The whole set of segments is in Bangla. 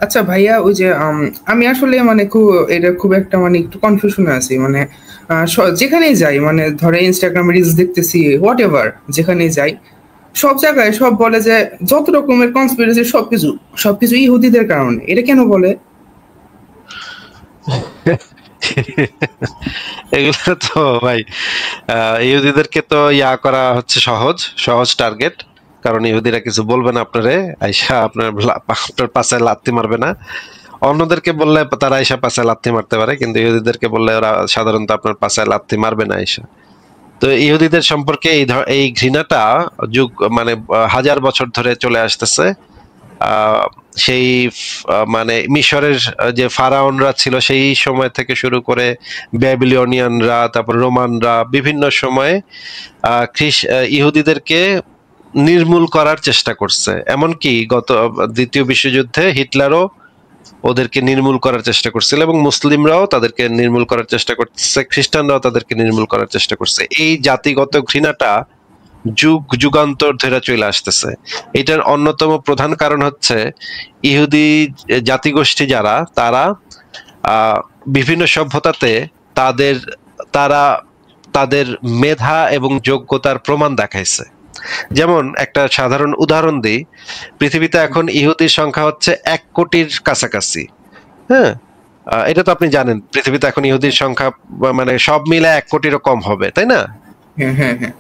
আচ্ছা ভাইয়া, ওই যে আমি আসলে মানে খুব এটা খুব একটা মানে একটু কনফিউশনে আছি মানে যেখানেই যাই মানে ধরে ইনস্টাগ্রামে রিলস দেখতেছি হোয়াট এভার, যেখানেই যাই সব জায়গায় সব বলে যে যত রকমের কনস্পিরেসি সবকিছু সবকিছু ইহুদিদের কারণে। এটা কেন বলে? এগুলো তো ভাই ইহুদিদেরকে তো ইয়া করা হচ্ছে সহজ সহজ টার্গেট। কারণ ইহুদিরা কিছু বলবে না আপনারে, আইসা আপনার পাশে লাথি মারবে না। অন্যদেরকে বললে তারা আইসা পাশে লাথি মারতে পারে, কিন্তু ইহুদিদেরকে বললে ওরা সাধারণত আপনার পাশে লাথি মারবে না আইসা। তো ইহুদিদের সম্পর্কে এই ঘৃণাটা যুগ মানে হাজার বছর ধরে চলে আসতেছে। আহ সেই মানে মিশরের যে ফারাওনরা ছিল সেই সময় থেকে শুরু করে ব্যাবিলনিয়ানরা, তারপর রোমানরা বিভিন্ন সময়ে ইহুদিদেরকে নির্মূল করার চেষ্টা করছে। এমনকি গত দ্বিতীয় বিশ্বযুদ্ধে হিটলারও ওদেরকে নির্মূল করার চেষ্টা করছিল, এবং মুসলিমরাও তাদেরকে নির্মূল করার চেষ্টা করছে, খ্রিস্টানরাও তাদেরকে নির্মূল করার চেষ্টা করছে। এই জাতিগত ঘৃণাটা যুগ যুগান্তর ধরে চলে আসতেছে। এটার অন্যতম প্রধান কারণ হচ্ছে ইহুদি জাতিগোষ্ঠী যারা, তারা বিভিন্ন সভ্যতাতে তাদের তারা তাদের মেধা এবং যোগ্যতার প্রমাণ দেখাইছে। যেমন একটা সাধারণ উদাহরণ দিই, পৃথিবীতে এখন ইহুদির সংখ্যা হচ্ছে 1 কোটির কাছাকাছি। হ্যাঁ, এটা তো আপনি জানেন, পৃথিবীতে এখন ইহুদির সংখ্যা মানে সব মিলে 1 কোটিরও কম হবে, তাই না? হ্যাঁ হ্যাঁ হ্যাঁ।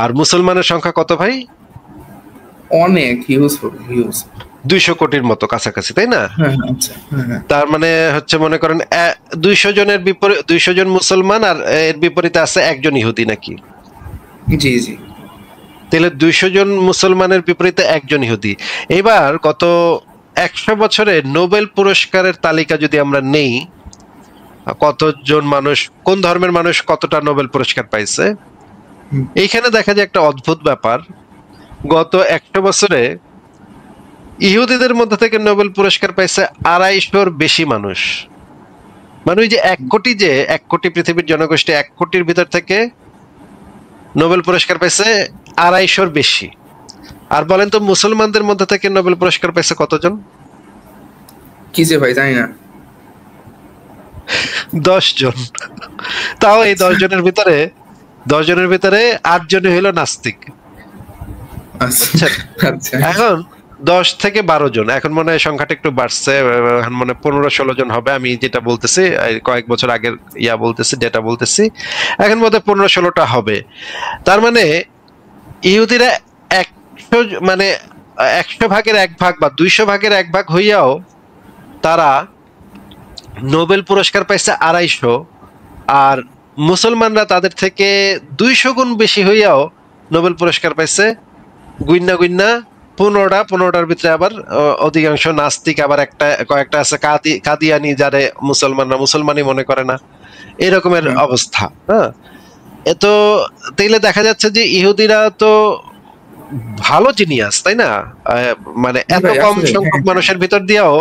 আর মুসলমানের সংখ্যা কত ভাই? অনেক হিউজফুল, হিউজ। 200 কোটির মতো কাছাকাছি, তাই না? হ্যাঁ হ্যাঁ, আচ্ছা, হ্যাঁ হ্যাঁ। তার মানে হচ্ছে মনে করেন 200 জনের বিপরীত 200 জন মুসলমান, আর এর বিপরীতে আছে একজন ইহুদি নাকি? জি জি। তাহলে 200 জন মুসলমানের বিপরীতে একজন ইহুদি। এবার গত 100 বছরে নোবেল পুরস্কারের তালিকা যদি আমরা নেই, কতজন মানুষ, কোন ধর্মের মানুষ কতটা নোবেল পুরস্কার পাইছে, এইখানে দেখা যায় একটা অদ্ভুত ব্যাপার। গত 100 বছরে ইহুদিদের মধ্যে থেকে নোবেল পুরস্কার পাইছে 250-র বেশি মানুষ। মানে ওই যে 1 কোটি পৃথিবীর জনগোষ্ঠী, 1 কোটির ভিতর থেকে নোবেল পুরস্কার পাইছে 250-র বেশি। আর বলেন তো মুসলমানদের মধ্যে থেকে নোবেল পুরস্কার পাইছে কতজন? কি যে ভাই জানি না। 10 জন। তাও এই 10 জনের ভিতরে 8 জনই হইল নাস্তিক। এখন 10 থেকে 12 জন, এখন মনে হয় সংখ্যাটা একটু বাড়ছে, এখন মনে 15-16 জন হবে। আমি যেটা বলতেছি কয়েক বছর আগের বলতেছি, ডেটা বলতেছি, এখন বোধ হয় 15-16টা হবে। তার মানে ইহুদিরা 100 মানে 100 ভাগের 1 ভাগ বা 200 ভাগের 1 ভাগ হইয়াও তারা নোবেল পুরস্কার পাইছে 250, আর মুসলমানরা তাদের থেকে 200 গুণ বেশি হইয়াও নোবেল পুরস্কার পাইছে গুইন্না 15টার ভিতরে আবার অধিকাংশ নাস্তিক, আবার কয়েকটা আছে কাদিয়ানি, যারে মুসলমানই মনে করে না, এরকমের অবস্থা। হ্যাঁ, তো তাইলে দেখা যাচ্ছে যে ইহুদিরা তো ভালো জিনিয়াস, তাই না? মানে এত কম সংখ্যক মানুষের ভিতর দিয়েও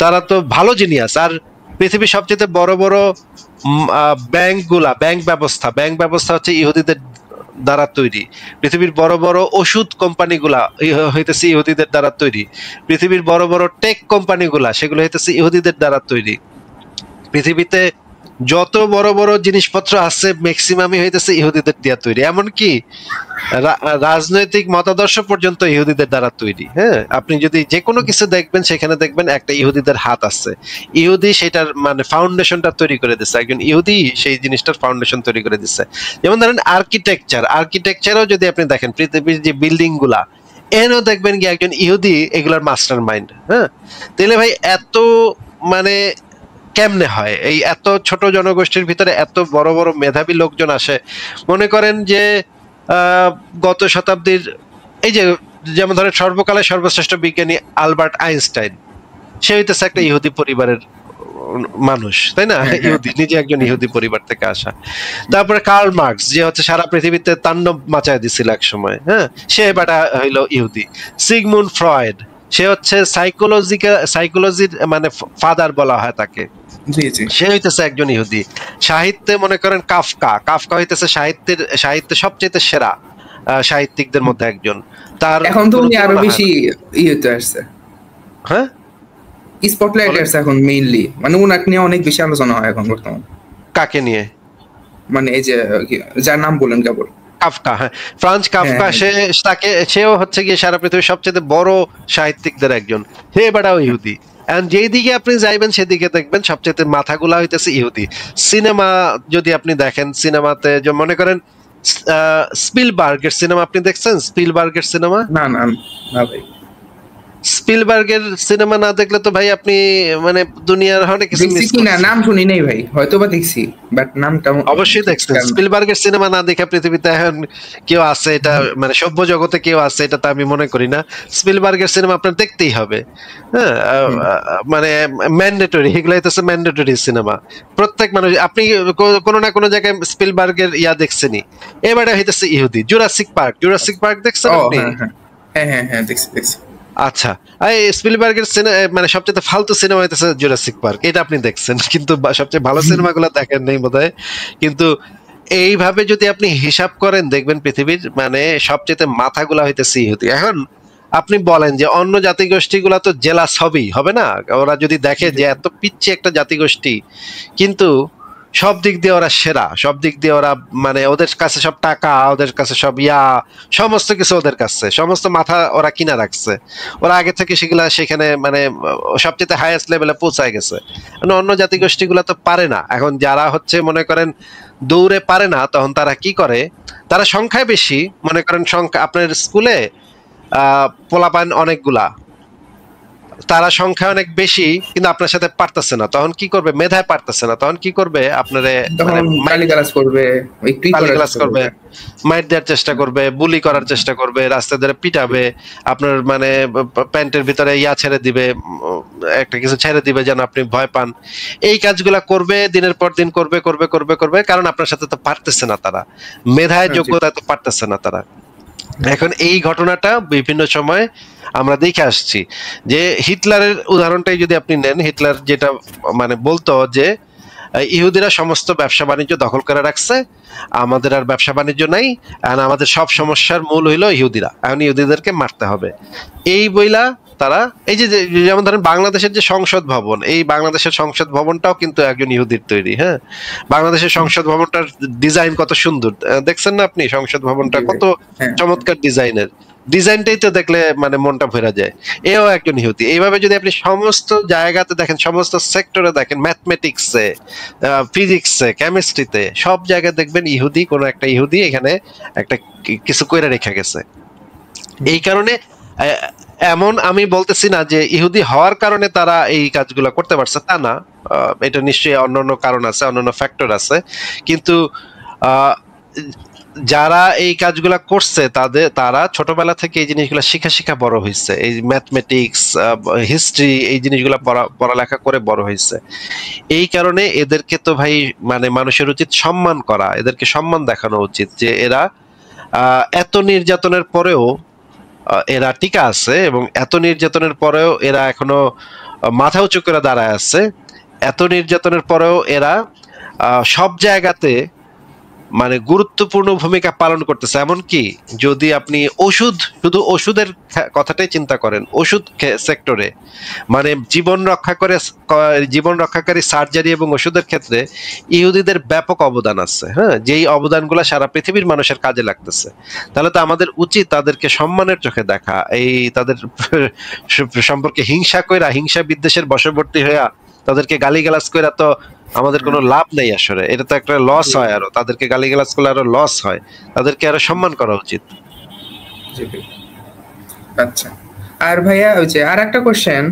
তারা তো ভালো জিনিয়াস। আর পৃথিবীর সবচেয়ে বড় বড় ব্যাংক ব্যবস্থা হচ্ছে ইহুদিদের দ্বারা তৈরি। পৃথিবীর বড় বড় ওষুধ কোম্পানিগুলা হইতেছে ইহুদিদের দ্বারা তৈরি। পৃথিবীর বড় বড় টেক কোম্পানিগুলা, সেগুলো হইতেছে ইহুদিদের দ্বারা তৈরি। পৃথিবীতে যত বড় বড় জিনিসপত্র আছে ম্যাক্সিমামই হইতেছে ইহুদিদের দ্বারা তৈরি। এমনকি রাজনৈতিক মতাদর্শ পর্যন্ত ইহুদিদের দ্বারা তৈরি। হ্যাঁ, আপনি যদি যে কোনো কিছু দেখবেন, সেখানে দেখবেন একটা ইহুদিদের হাত আছে। ইহুদি সেটার মানে ফাউন্ডেশনটা তৈরি করে দিচ্ছে, একজন ইহুদি সেই জিনিসটার ফাউন্ডেশন তৈরি করে দিচ্ছে। যেমন ধরেন আর্কিটেকচারও যদি আপনি দেখেন, পৃথিবীর যে বিল্ডিং গুলা, এনও দেখবেন কি একজন ইহুদি এগুলার মাস্টার মাইন্ড। হ্যাঁ, তাহলে ভাই এত মানে কেমনে হয় এই এত ছোট জনগোষ্ঠীর ভিতরে এত বড় বড় মেধাবী লোকজন আসে? মনে করেন যে গত শতাব্দীর এই যে, যেমন ধরেন সর্বকালের সর্বশ্রেষ্ঠ বিজ্ঞানী আলবার্ট আইনস্টাইন, সে হইতেছে একটা ইহুদি পরিবারের মানুষ, তাই না? ইহুদি, নিজে একজন ইহুদি পরিবার থেকে আসা। তারপরে কার্ল মার্কস, যে হচ্ছে সারা পৃথিবীতে তাণ্ডব মাচায় দিছিল এক সময়, হ্যাঁ, সে বাটা হইলো ইহুদি। সিগমুন্ড ফ্রয়েড, সে হচ্ছে সাইকোলজির মানে ফাদার বলা হয় তাকে, সে হইতেছে একজন ইহুদি। সাহিত্যে মনে করেন কাফকা হইতেছে সাহিত্যে সবচেয়ে সেরা সাহিত্যিকদের মধ্যে একজন। তার এখন তো উনি আরো বেশি ইয়েতে আসছে। হ্যাঁ, স্পটলাইট আছে এখন মেইনলি, মানে ওনাকে নিয়ে অনেক বেশি আলোচনা হয় এখন বর্তমান। কাকে নিয়ে? মানে এই যে যার নাম বলেন কেবল, কাফকা। হ্যাঁ, ফ্রাঞ্জ কাফকা। সেও হচ্ছে গিয়ে সারা পৃথিবীর সবচেয়ে বড় সাহিত্যিকদের একজন। হে বেড়াও ইহুদি। এন্ড যেই দিকে আপনি যাইবেন সেদিকে দেখবেন সবচেয়ে মাথাগুলা হইতেছে ইহুদি। সিনেমা যদি আপনি দেখেন, সিনেমাতে যে মনে করেন স্পিলবার্গের সিনেমা আপনি দেখছেন? স্পিলবার্গের সিনেমা? না না না ভাই, স্পিলবার্গের সিনেমা না দেখলে তো ভাই আপনি মানে দুনিয়ার অনেক কিছু মিস দেখছি কিনা নাম শুনি নাই ভাই, হয়তো বা দেখছি বাট নামটা অবশ্যই দেখছেন। স্পিলবার্গের সিনেমা না দেখে পৃথিবীতে এখন কেউ আছে এটা মানে সভ্য জগতে কেউ আছে এটা তো আমি মনে করি না। স্পিলবার্গের সিনেমা আপনার দেখতেই হবে। হ্যাঁ, মানে ম্যান্ডেটরি, এগুলো হইতেছে ম্যান্ডেটরি সিনেমা। প্রত্যেক মানুষ, আপনি কোনো না কোনো জায়গায় স্পিলবার্গের দেখছেনই। এবারে হইতেছে ইহুদি। জুরাসিক পার্ক, জুরাসিক পার্ক দেখছেন আপনি? হ্যাঁ হ্যাঁ হ্যাঁ দেখছি দেখছি। আচ্ছা, এই স্পিলবার্গের মানে সবচেয়ে ফালতু সিনেমা হইতেছে জুরাসিক পার্ক, এটা আপনি দেখছেন, কিন্তু সবচেয়ে ভালো সিনেমাগুলো দেখেন নাই বোধহয়। কিন্তু এইভাবে যদি আপনি হিসাব করেন দেখবেন পৃথিবীর মানে সবচেয়ে মাথাগুলা হইতেছে ইহুদি। এখন আপনি বলেন যে অন্য জাতিগোষ্ঠীগুলা তো জেলাস হবেই, হবে না? ওরা যদি দেখে যে এত পিচ্ছি একটা জাতিগোষ্ঠী কিন্তু সব দিক দিয়ে ওরা সেরা, সব দিক দিয়ে ওরা মানে ওদের কাছে সব টাকা, ওদের কাছে সব সমস্ত কিছু ওদের কাছে, সমস্ত মাথা ওরা কিনা রাখছে, ওরা আগে থেকে সেগুলা সেখানে মানে সবচেয়ে হাইয়েস্ট লেভেলে পৌঁছায় গেছে। অন্য জাতিগোষ্ঠীগুলা তো পারে না। এখন যারা হচ্ছে মনে করেন দৌড়ে পারে না, তখন তারা কি করে? তারা সংখ্যায় বেশি, মনে করেন সংখ্যা আপনার স্কুলে পোলাপান অনেকগুলা, তারা সংখ্যা অনেক বেশি কিন্তু আপনার সাথে পারতেছে না, তখন কি করবে? মেধায় পারতেছে না, তখন কি করবে? আপনারে গালিগালাজ করবে, মাইর দেওয়ার চেষ্টা করবে, বুলি করার চেষ্টা করবে, রাস্তা ধরে পিটাবে, আপনার মানে প্যান্টের ভিতরে ছেড়ে দিবে, একটা কিছু ছেড়ে দিবে যেন আপনি ভয় পান। এই কাজগুলা করবে, দিনের পর দিন করবে করবে করবে করবে, কারণ আপনার সাথে তো পারতেছে না, তারা মেধায় যোগ্যতায় তো পারতেছে না তারা। এখন এই ঘটনাটা বিভিন্ন সময় আমরা দেখে আসছি যে হিটলারের উদাহরণটাই যদি আপনি নেন, হিটলার যেটা মানে বলতো যে ইহুদিরা সমস্ত ব্যবসা বাণিজ্য দখল করে রাখছে, আমাদের আর ব্যবসা বাণিজ্য নাই, আর আমাদের সব সমস্যার মূল হইলো ইহুদিরা, এখন ইহুদিদেরকে মারতে হবে। এই বইলা তারা এই যে যেমন ধরেন বাংলাদেশের যে সংসদ ভবন, এই বাংলাদেশের সংসদ ভবনটাও কিন্তু একজন ইহুদির তৈরি। হ্যাঁ, বাংলাদেশের সংসদ ভবনটার ডিজাইন কত সুন্দর, দেখছেন না আপনি? সংসদ ভবনটা কত চমৎকার ডিজাইনের, ডিজাইনটাই তো দেখলে মানে মনটা ভরে যায়। এও একজন ইহুদি। এইভাবে যদি আপনি সমস্ত জায়গাতে দেখেন, সমস্ত সেক্টরে দেখেন, ম্যাথমেটিক্সে, ফিজিক্সে, কেমিস্ট্রিতে, সব জায়গায় দেখবেন ইহুদি, কোন একটা ইহুদি এখানে একটা কিছু কইরা রেখে গেছে। এই কারণে এমন আমি বলতেছি না যে ইহুদি হওয়ার কারণে তারা এই কাজগুলো করতে পারছে, তা না। এটা নিশ্চয়ই অন্যান্য কারণ আছে, অন্যান্য ফ্যাক্টর আছে, কিন্তু যারা এই কাজগুলা করছে তারা ছোটবেলা থেকে এই জিনিসগুলো শিখা বড় হয়েছে, এই ম্যাথমেটিক্স, হিস্ট্রি, এই জিনিসগুলো পড়ালেখা করে বড় হয়েছে। এই কারণে এদেরকে তো ভাই মানে মানুষের উচিত সম্মান করা, এদেরকে সম্মান দেখানো উচিত যে এরা এত নির্যাতনের পরেও এরা টিকা আছে, এবং এত নির্যাতনের পরেও এরা এখনো মাথা উঁচু করে দাঁড়ায় আছে, এত নির্যাতনের পরেও এরা সব জায়গাতে মানে গুরুত্বপূর্ণ ভূমিকা পালন করতেছে। এমনকি যদি আপনি শুধু ওষুধের কথাটাই চিন্তা করেন, ওষুধ সেক্টরে মানে জীবন রক্ষাকারী সার্জারি এবং ওষুধের ক্ষেত্রে ইহুদিদের ব্যাপক অবদান আছে। হ্যাঁ, যেই অবদানগুলো সারা পৃথিবীর মানুষের কাজে লাগতেছে। তাহলে তো আমাদের উচিত তাদেরকে সম্মানের চোখে দেখা, এই তাদের সম্পর্কে হিংসা বিদ্বেষের বশবর্তী হইয়া তাদেরকে গালিগালাজ কইরা তো আমাদের কোনো লাভ নেই আসলে। এটা তো একটা লস হয়, আরো তাদেরকে গালিগালাজ করলে আরো লস হয়, তাদেরকে আরো সম্মান করা উচিত। আচ্ছা, আর ভাইয়া ওই যে আর একটা কোশ্চেন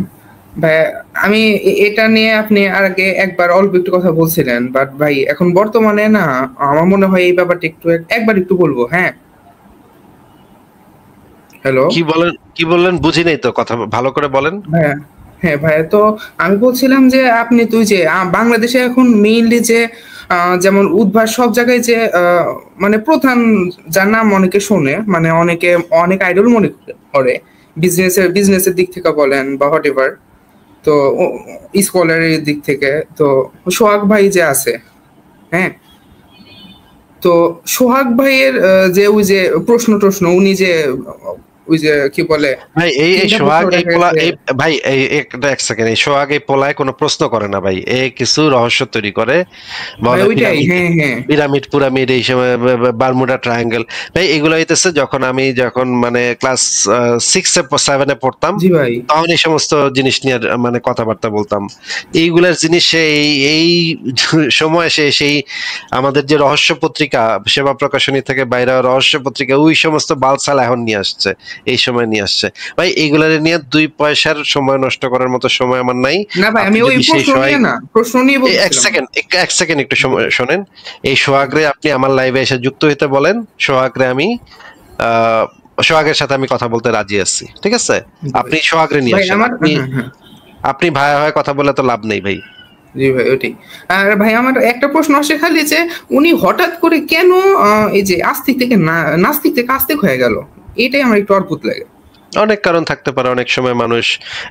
ভাইয়া, আমি এটা নিয়ে আপনি আর আগে একবার অল্প একটু কথা বলছিলেন, বাট ভাই এখন বর্তমানে না আমার মনে হয় এই ব্যাপারটা একবার একটু বলবো। হ্যাঁ, হ্যালো, কি বললেন বুঝি নাই তো, কথা ভালো করে বলেন। ভাইয়া হ্যাঁ ভাইয়া, তো আমি বলছিলাম যে আপনি তুই যে বাংলাদেশে এখন মেইনলি যে যেমন উদ্ভাস সব জায়গায় যে মানে প্রধান যার নাম অনেকে শোনে, মানে অনেক আইডল মনে করে বিজনেসের দিক থেকে বলেন বা হোয়াট এভার, তো স্কলারের দিক থেকে, তো সোহাগ ভাই যে আছে, হ্যাঁ, তো সোহাগ ভাইয়ের যে ওই যে প্রশ্ন উনি যে ওই যে কি বলে ভাই এই 3টা প্রশ্ন সোহাগ এই দেখা পোলা গেছে। এই ভাই এই এক সেকেন্ড, এই সোহাগ এই পোলায় কোনো প্রশ্ন করে না ভাই, এ কিছু রহস্য তৈরি করে, ভাই বলে ওইটাই, পিরামিড, হ্যাঁ হ্যাঁ পিরামিড পুরামিড এই সময় বারমুডা ট্রায়াঙ্গেল। ভাই এগুলো হইতেছে যখন আমি যখন মানে ক্লাস 6-7 পড়তাম, জি ভাই। তখন এই সমস্ত জিনিস নিয়ে মানে কথাবার্তা বলতাম। এইগুলার জিনিস এই সময় সেই আমাদের যে রহস্য পত্রিকা সেবা প্রকাশনী থেকে বাইরে রহস্য পত্রিকা ওই সমস্ত বালসাল এখন নিয়ে আসছে, এই সময় নিয়ে আসছে। ভাই এইগুলার নিয়ে 2 পয়সার সময় নষ্ট করার মতো সময় আমার নাই। না ভাই আপনি আমি ওই যদি সেই প্রশ্ন নিয়ে না, প্রশ্ন নিয়ে এক বলতেছিলাম। সেকেন্ড এক সেকেন্ড একটু শোনেন, এই সোহাগরে আপনি আমার লাইভে এসে যুক্ত হইতে বলেন, সোহাগরে আমি সোহাগের সাথে আমি কথা বলতে রাজি আছি, ঠিক আছে? আপনি সোহাগরে নিয়ে ভাই আসেন, আমার, আপনি হ্যাঁ হ্যাঁ আপনি ভাইয়া হয়ে কথা বলে তো লাভ নেই ভাই। জি ভাই ওটাই। আর ভাই আমার একটা প্রশ্ন আসে খালি যে উনি হঠাৎ করে কেন এই যে আস্তিক থেকে নাস্তিক থেকে আস্তিক হয়ে গেল, এটাই আমার একটু অদ্ভুত লাগে। অনেক কারণ থাকতে পারে, অনেক সময় মানুষ,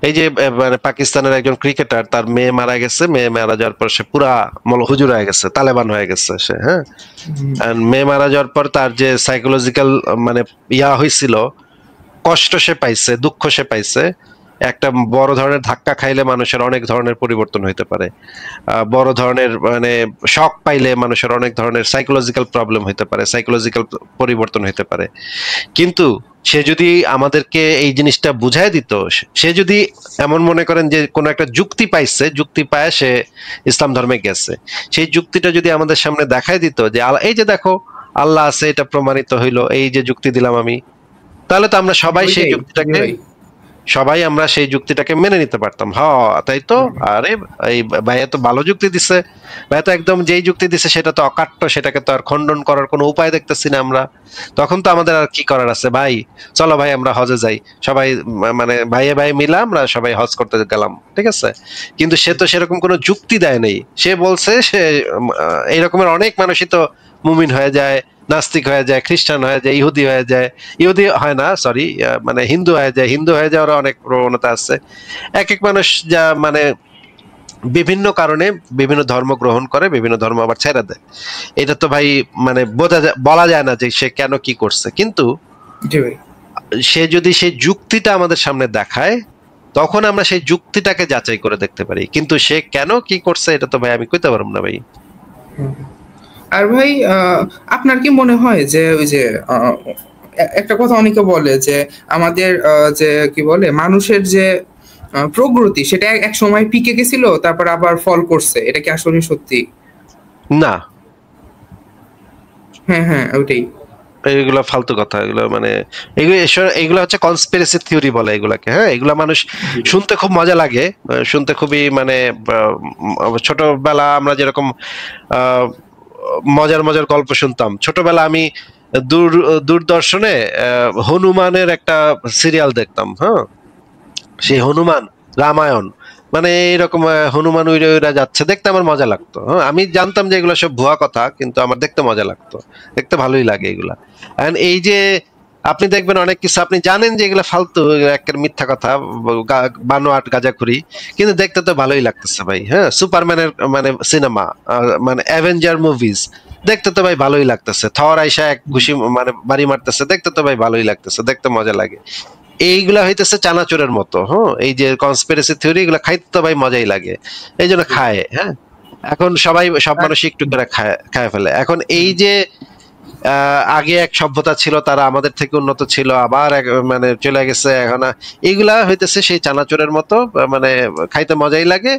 এই যে মানে পাকিস্তানের একজন ক্রিকেটার, তার মেয়ে মারা গেছে, মেয়ে মারা যাওয়ার পর সে পুরা হুজুর হয়ে গেছে, তালেবান হয়ে গেছে সে, হ্যাঁ। আর মেয়ে মারা যাওয়ার পর তার যে সাইকোলজিক্যাল মানে হয়েছিল, কষ্ট সে পাইছে, দুঃখ সে পাইছে, একটা বড় ধরনের ধাক্কা খাইলে মানুষের অনেক ধরনের পরিবর্তন হইতে পারে। বড় ধরনের মানে শক পাইলে মানুষের অনেক ধরনের সাইকোলজিক্যাল প্রবলেম হইতে পারে, সাইকোলজিক্যাল পরিবর্তন হইতে পারে। কিন্তু সে যদি আমাদেরকে এই জিনিসটা বুঝাই দিত, সে যদি এমন মনে করেন যে কোনো একটা যুক্তি পাইছে, যুক্তি পায় সে ইসলাম ধর্মে গেছে, সেই যুক্তিটা যদি আমাদের সামনে দেখাই দিত যে এই যে দেখো আল্লাহ আছে, এটা প্রমাণিত হইলো, এই যে যুক্তি দিলাম আমি, তাহলে তো আমরা সবাই সেই ওইটাই জি যুক্তিটাকে ভাই। আমরা সেই যুক্তিটাকে মেনে নিতে পারতাম। তাই তো, আরে এই ভাইয়া তো ভালো যুক্তি দিছে, ভাইয়া তো একদম যেই যুক্তি দিছে সেটা তো অকাট্য, সেটাকে তো আর খণ্ডন করার কোনো উপায় দেখতেছি না আমরা। তখন তো আমাদের আর কি করার আছে ভাই, চলো ভাই আমরা হজে যাই, সবাই মানে ভাইয়ে ভাই মিলে আমরা সবাই হজ করতে গেলাম, ঠিক আছে? কিন্তু সে তো সেরকম কোনো যুক্তি দেয় নাই, সে বলছে সে এইরকমের অনেক মানুষই তো মুমিন হয়ে যায়, নাস্তিক হয়ে যায়, খ্রিস্টান হয়ে যায়, ইহুদি হয়ে যায়, ইহুদি হয় না সরি, মানে হিন্দু হয়ে যায়, হিন্দু হয়ে যাওয়ার অনেক প্রবণতা আছে। এক এক মানুষ যা মানে বিভিন্ন কারণে বিভিন্ন ধর্ম গ্রহণ করে, বিভিন্ন ধর্ম আবার ছেড়ে দেয়। এটা তো ভাই মানে বলা যায় না যে সে কেন কি করছে, কিন্তু জি ভাই। সে যদি সেই যুক্তিটা আমাদের সামনে দেখায়, তখন আমরা সেই যুক্তিটাকে যাচাই করে দেখতে পারি, কিন্তু সে কেন কি করছে এটা তো ভাই আমি কইতে পারবো না ভাই। আর ভাই আপনার কি মনে হয় যে ওই যে একটা কথা অনেকে বলে যে আমাদের যে কি বলে মানুষের যে প্রগতি সেটা এক সময় পিকে গেছিল তারপর আবার ফল করছে, এটা কি আসলে সত্যি? না, হ্যাঁ হ্যাঁ ওইটাই। এগুলা ফালতু কথা, এগুলো মানে এগুলো হচ্ছে কনস্পিরেসি থিওরি বলে এগুলাকে, হ্যাঁ। এগুলা মানুষ শুনতে খুব মজা লাগে, শুনতে খুবই মানে ছোটবেলা আমরা যেরকম আহ মজার মজার গল্প শুনতাম ছোটবেলা, আমি দূরদর্শনে হনুমানের একটা সিরিয়াল দেখতাম, হ্যাঁ। সেই হনুমান রামায়ণ মানে এইরকম হনুমান উইরে উইরা যাচ্ছে, দেখতে আমার মজা লাগতো, হ্যাঁ। আমি জানতাম যে এগুলো সব ভুয়া কথা, কিন্তু আমার দেখতে মজা লাগতো, দেখতে ভালোই লাগে এগুলা। এন্ড এই যে আপনি দেখবেন অনেক কিছু আপনি জানেন যে এগুলা ফালতু, একের মিথ্যা কথা, বানোয়াট গাঁজাখুরি, কিন্তু দেখতে তো ভালোই লাগতেছে ভাই, হ্যাঁ। সুপারম্যানের মানে সিনেমা, মানে অ্যাভেঞ্জার মুভিজ দেখতে তো ভাই ভালোই লাগতেছে, থর আইসা এক ঘুষি মানে বাড়ি মারতেছে, দেখতে তো ভাই ভালোই লাগতেছে, দেখতে মজা লাগে। এইগুলা হইতেছে চানাচুরের মতো, হ্যাঁ। এই যে কনস্পিরেসি থিওরি এগুলা খাইতে তো ভাই মজাই লাগে, এই জন্য খায়, হ্যাঁ। এখন সব মানুষ একটু করে খায় ফেলে। এখন এই যে আগে এক সভ্যতা ছিল, তারা আমাদের থেকে উন্নত ছিল, আবার মানে চলে গেছে, এখন এইগুলা হইতেছে সেই চানাচুরের মতো, মানে খাইতে মজাই লাগে,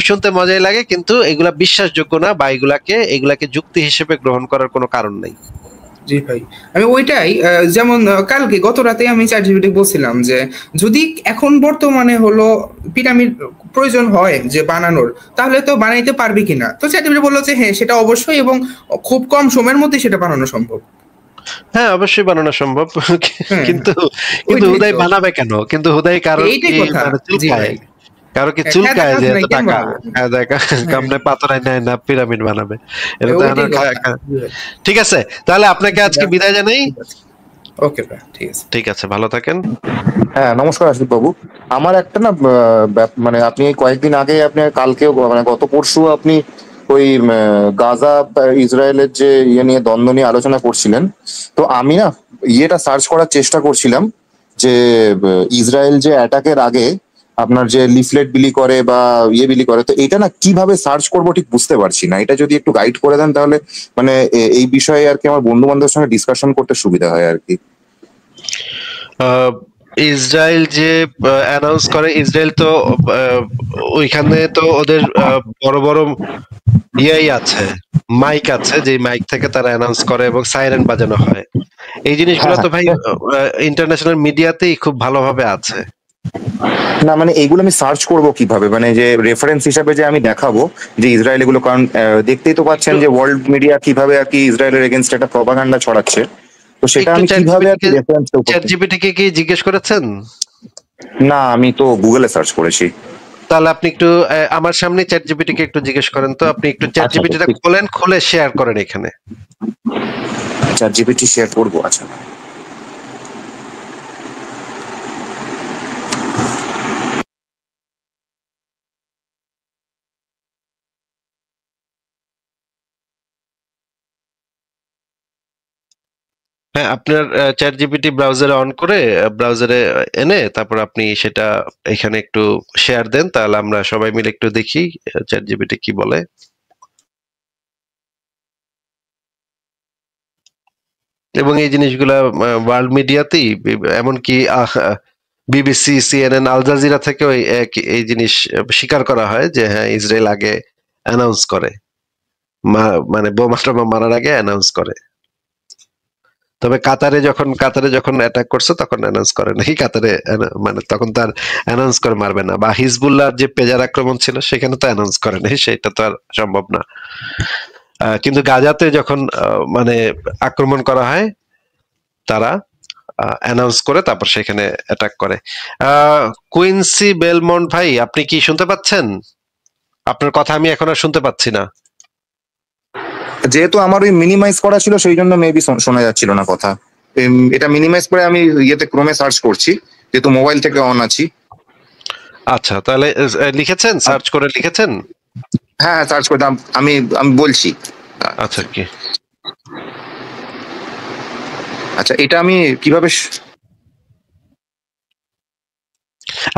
শুনতে মজাই লাগে, কিন্তু এগুলা বিশ্বাসযোগ্য না, বা এগুলাকে যুক্তি হিসেবে গ্রহণ করার কোনো কারণ নাই। জি ভাই আমি ওইটাই যেমন কালকে গত রাতে আমি চ্যাটজিপিটি বলছিলাম যে যদি এখন বর্তমানে হলো পিরামিড প্রয়োজন হয় যে বানানোর, তাহলে তো বানাইতে পারবি কিনা, তো চ্যাটজিপিটি বললো যে হ্যাঁ সেটা অবশ্যই এবং খুব কম সময়ের মধ্যে সেটা বানানো সম্ভব। হ্যাঁ অবশ্যই বানানো সম্ভব, হ্যাঁ কিন্তু ওইটাই হুদাই তো, বানাবে কেন? কিন্তু হুদাই কারোর এইটাই কি কথা। মানে জি চুলকায়, ভাই। কারো কি হ্যাঁ, খাতা চুলকায় কাজ যে নাই এত কেন টাকা বানাবো? কামনে পাথরায় নেয় না পিরামিড বানাবে, এটা তো ওইটাই কথা। জি ভাই। ঠিক আছে, তাহলে আপনাকে আজকে বিদায় জানাই। ওকে ভাই, ঠিক আছে। ঠিক আছে, ভালো থাকেন। হ্যাঁ নমস্কার আশিক বাবু। আমার একটা না মানে আপনি কয়েকদিন আগে, আপনি কালকেও মানে গত পরশু আপনি ওই গাজা ইসরায়েলের যে ইয়ে নিয়ে দ্বন্দ্ব নিয়ে আলোচনা করছিলেন। তো আমি না ইয়েটা সার্চ করার চেষ্টা করছিলাম যে ইসরায়েল যে অ্যাটাকের আগে আপনার যে লিফলেট বিলি করে বা ইয়ে বিলি করে, তো এটা না কিভাবে সার্চ করবো ঠিক বুঝতে পারছি না। এটা যদি একটু গাইড করে দেন তাহলে মানে এই বিষয়ে আর কি আমার বন্ধু বান্ধবের সঙ্গে ডিসকাশন করতে সুবিধা হয় আর কি। ইসরায়েল যে অ্যানাউন্স করে, ইসরায়েল তো ওইখানে তো ওদের বড় বড় ইয়াই আছে, মাইক আছে, যে মাইক থেকে তারা অ্যানাউন্স করে এবং সাইরেন বাজানো হয়। এই জিনিসগুলো তো ভাই ইন্টারন্যাশনাল মিডিয়াতেই খুব ভালোভাবে আছে। না মানে এইগুলো আমি সার্চ করব কিভাবে, মানে যে রেফারেন্স হিসাবে যে আমি দেখাবো যে ইসরায়েল এগুলো, কারণ দেখতেই তো পাচ্ছেন যে ওয়ার্ল্ড মিডিয়া কিভাবে আর কি ইসরায়েলের এগেইনস্ট একটা প্রপাগান্ডা ছড়াচ্ছে, তো সেটা আমি কিভাবে আর কি রেফারেন্স করব? চ্যাটজিপিটি কে কি জিজ্ঞেস করেছেন? না, আমি তো গুগলে সার্চ করেছি। তাহলে আপনি একটু আমার সামনে চ্যাটজিপিটি কে একটু জিজ্ঞেস করেন তো। আপনি একটু চ্যাটজিপিটিটা খোলেন, খুলে শেয়ার করেন এখানে। চ্যাটজিপিটি শেয়ার করব, আচ্ছা। হ্যাঁ, আপনার চ্যাটজিপিটি ব্রাউজারে অন করে ব্রাউজারে এনে তারপর আপনি সেটা এখানে একটু শেয়ার দেন, তাহলে আমরা সবাই মিলে একটু দেখি চ্যাটজিপিটি কি বলে। এবং এই জিনিসগুলা ওয়ার্ল্ড মিডিয়াতেই, এমনকি বিবিসি, সিএনএন, আল জাজিরা থেকেও এই জিনিস স্বীকার করা হয় যে হ্যাঁ, ইসরায়েল আগে অ্যানাউন্স করে, মানে বোমা টোমা মারার আগে অ্যানাউন্স করে। তবে কাতারে যখন অ্যাটাক করছে তখন অ্যানাউন্স করে নাকি কাতারে, মানে তখন তার অ্যানাউন্স করে মারবে না। বা হিজবুল্লাহর যে পেজার আক্রমণ ছিল সেখানে তো অ্যানাউন্স করে নাই, সেটা তো আর সম্ভব না। কিন্তু গাজাতে যখন মানে আক্রমণ করা হয় তারা অ্যানাউন্স করে তারপর সেখানে অ্যাটাক করে। কুইন্সি বেলমন্ট ভাই, আপনি কি শুনতে পাচ্ছেন? আপনার কথা আমি এখন আর শুনতে পাচ্ছি না। যেহেতু আমার ওই মিনিমাইজ করা ছিল সেই জন্য মেবি শোনা যাচ্ছিল না কথা। এটা মিনিমাইজ করে আমি ইয়েতে ক্রোমে সার্চ করছি, যেহেতু মোবাইল থেকে অন আছি। আচ্ছা, তাহলে লিখেছেন, সার্চ করে লিখেছেন? হ্যাঁ হ্যাঁ, সার্চ করে আমি আমি বলছি। আচ্ছা, কি আচ্ছা, এটা আমি কিভাবে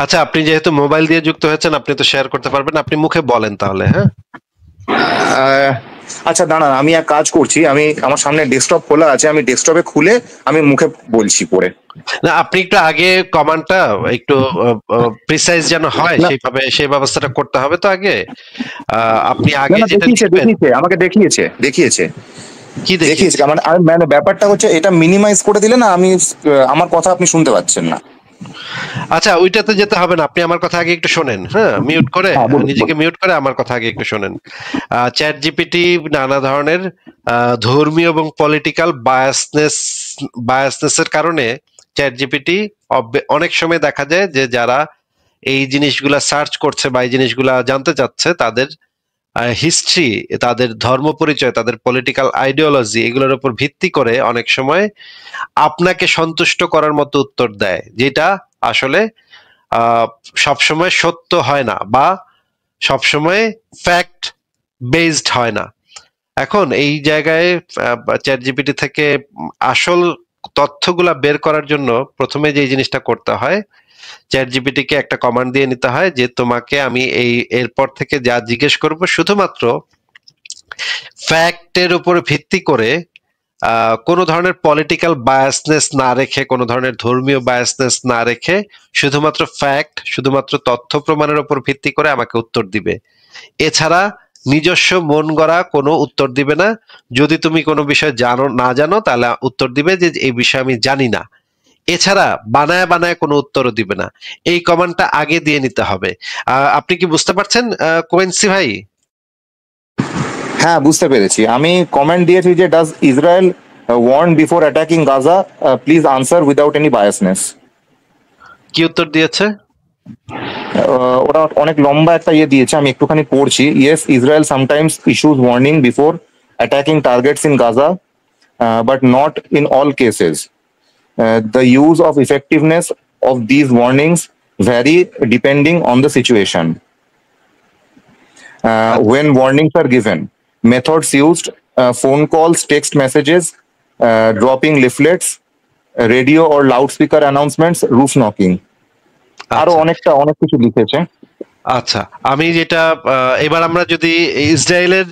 আচ্ছা, আপনি যেহেতু মোবাইল দিয়ে যুক্ত হয়েছেন আপনি তো শেয়ার করতে পারবেন, আপনি মুখে বলেন তাহলে। হ্যাঁ, আচ্ছা দাঁড়ান, আমি এক কাজ করছি, আমি আমার সামনে ডেস্কটপ খোলা আছে, আমি ডেস্কটপে খুলে আমি মুখে বলছি পরে। না, আপনি একটু আগে কমান্ডটা একটু প্রিসাইজ যেন হয় সেইভাবে সেই ব্যবস্থাটা করতে হবে তো আগে। আপনি আগে যেটা দেখিয়েছে আমাকে দেখিয়েছে কি দেখিয়েছে? মানে ব্যাপারটা হচ্ছে এটা মিনিমাইজ করে দিলে না আমি আমার কথা আপনি শুনতে পাচ্ছেন না। আচ্ছা, ওইটাতে যেতে হবে না, আপনি আমার কথা আগে একটু শোনেন। হ্যাঁ, মিউট করে, নিজেকে মিউট করে আমার কথা আগে একটু শোনেন। চ্যাট জিপিটি নানা ধরনের ধর্মীয় এবং পলিটিক্যাল বায়াসনেসের কারণে চ্যাট জিপিটি অনেক সময় দেখা যায় যে যারা এই জিনিসগুলা সার্চ করছে বা এই জিনিসগুলা জানতে চাচ্ছে তাদের হিস্ট্রি, তাদের ধর্ম পরিচয়, তাদের পলিটিক্যাল আইডিওলজি, এগুলোর উপর ভিত্তি করে অনেক সময় আপনাকে সন্তুষ্ট করার মতো উত্তর দেয়, যেটা আসলে সবসময় সত্য হয় না বা সবসময় ফ্যাক্ট বেসড হয় না। এখন এই জায়গায় চ্যাট জিপিটি থেকে আসল তথ্যগুলা বের করার জন্য প্রথমে যে জিনিসটা করতে হয়, চ্যাট জিপিটি কে একটা কমান্ড দিয়ে নিতে হয় যে তোমাকে আমি এরপর থেকে যা জিজ্ঞেস করব শুধুমাত্র ফ্যাক্টের উপর ভিত্তি করে, কোনো ধরনের পলিটিক্যাল বায়াসনেস না রেখে, কোনো ধরনের ধর্মীয় বায়াসনেস না রেখে, শুধুমাত্র ফ্যাক্ট, শুধুমাত্র তথ্য প্রমাণের উপর ভিত্তি করে আমাকে উত্তর দিবে। এছাড়া নিজস্ব মন গড়া কোনো উত্তর দিবে না। যদি তুমি কোনো বিষয় না জানো তাহলে উত্তর দিবে যে এই বিষয়ে আমি জানি না। এছাড়া বানায় বানায় কোনো উত্তরও দিবে না। এই কমান্ডটা আগে দিয়ে নিতে হবে। আপনি কি বুঝতে পারছেন কোয়েন্সি ভাই? হ্যাঁ, বুঝতে পেরেছি। আমি কমেন্ট দিয়েছি যে does Israel warn before attacking Gaza, please answer without any biasness. কি উত্তর দিয়েছে? ওরা অনেক লম্বা একটা ইয়ে দিয়েছে, আমি একটুখানি পড়ছি। Yes, Israel sometimes issues warning before attacking targets in Gaza, but not in all cases. The use of effectiveness of these warnings vary depending on the situation. When warnings are given, methods used, phone calls, text messages, dropping leaflets, radio or loudspeaker announcements, roof knocking, আরো অনেক কিছু লিখেছে। আচ্ছা, আমি যেটা এবার আমরা যদি ইসরায়েলের